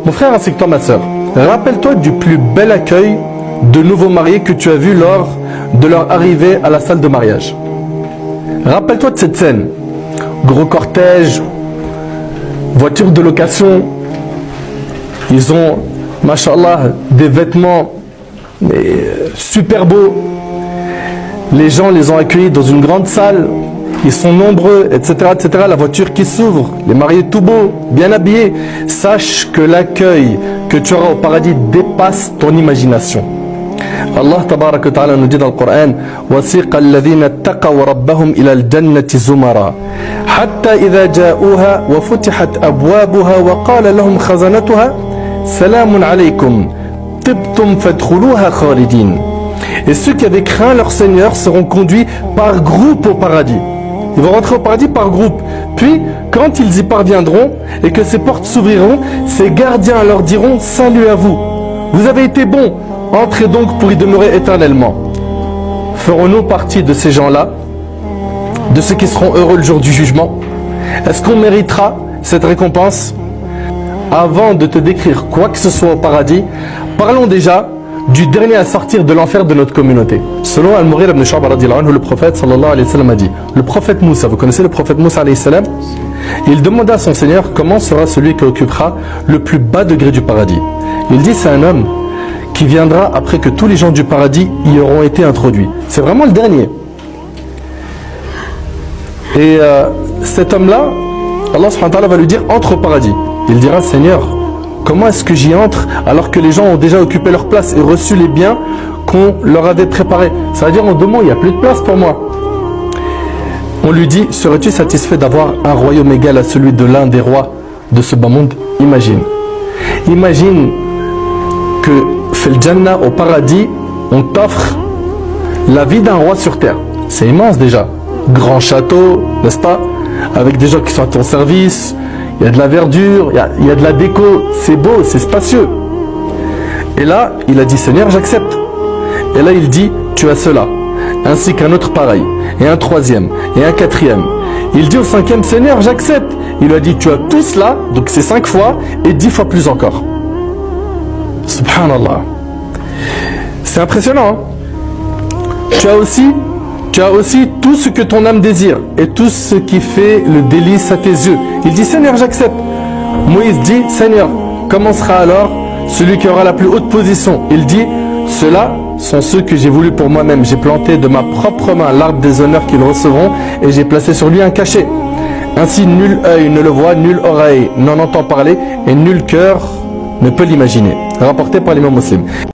Mon frère ainsi que toi, ma soeur, rappelle-toi du plus bel accueil de nouveaux mariés que tu as vu lors de leur arrivée à la salle de mariage. Rappelle-toi de cette scène. Gros cortège, voiture de location. Ils ont, mashallah, des vêtements super beaux. Les gens les ont accueillis dans une grande salle. Ils sont nombreux, etc., etc. La voiture qui s'ouvre, les mariés tout beaux, bien habillés. Sache que l'accueil que tu auras au paradis dépasse ton imagination. Allah tabaraka wa ta'ala nous dit dans le Coran: وَسِيقَ الَّذِينَ اتَّقَوْا رَبَّهُمْ إِلَى الْجَنَّةِ زُمَرًا حَتَّى إِذَا جَاءُوهَا وَفُتِحَتْ أَبْوَابُهَا وَقَالَ لَهُمْ خَزَنَتُهَا سَلَامٌ عَلَيْكُمْ طِبْتُمْ فَادْخُلُوهَا خَالِدِينَ. Et ceux qui avaient craint leur Seigneur seront conduits par groupe au paradis. Ils vont rentrer au paradis par groupe. Puis, quand ils y parviendront et que ces portes s'ouvriront, ces gardiens leur diront: salut à vous. Vous avez été bons. Entrez donc pour y demeurer éternellement. Ferons-nous partie de ces gens-là, de ceux qui seront heureux le jour du jugement? Est-ce qu'on méritera cette récompense? Avant de te décrire quoi que ce soit au paradis, parlons déjà du dernier à sortir de l'enfer de notre communauté. Selon Al-Mughira ibn Shu'ba radiyallahu anhu, le prophète sallallahu alayhi wa sallam a dit, le prophète Moussa, vous connaissez le prophète Moussa alayhi salam? Il demanda à son Seigneur comment sera celui qui occupera le plus bas degré du paradis. Il dit: c'est un homme qui viendra après que tous les gens du paradis y auront été introduits. C'est vraiment le dernier. Et cet homme-là, Allah subhanahu wa ta'ala va lui dire: entre au paradis. Il dira: Seigneur, comment est-ce que j'y entre alors que les gens ont déjà occupé leur place et reçu les biens qu'on leur avait préparés? Ça veut dire en 2 mots, il n'y a plus de place pour moi. On lui dit: serais-tu satisfait d'avoir un royaume égal à celui de l'un des rois de ce bas monde? Imagine. Imagine que Fil Jannah, au paradis, on t'offre la vie d'un roi sur terre. C'est immense déjà. Grand château, n'est-ce pas? Avec des gens qui sont à ton service. Il y a de la verdure, il y a de la déco. C'est beau, c'est spacieux. Et là, il a dit: Seigneur, j'accepte. Et là, il dit: tu as cela, ainsi qu'un autre pareil, et un troisième, et un quatrième. Il dit au 5e: Seigneur, j'accepte. Il lui a dit: tu as tout cela, donc c'est 5 fois, et 10 fois plus encore. Subhanallah. C'est impressionnant, hein? Tu as aussi tout ce que ton âme désire et tout ce qui fait le délice à tes yeux. Il dit: Seigneur, j'accepte. Moïse dit: Seigneur, comment sera alors celui qui aura la plus haute position? Il dit: ceux-là sont ceux que j'ai voulu pour moi-même. J'ai planté de ma propre main l'arbre des honneurs qu'ils recevront et j'ai placé sur lui un cachet. Ainsi nul œil ne le voit, nulle oreille n'en entend parler et nul cœur ne peut l'imaginer. Rapporté par l'imam Muslim.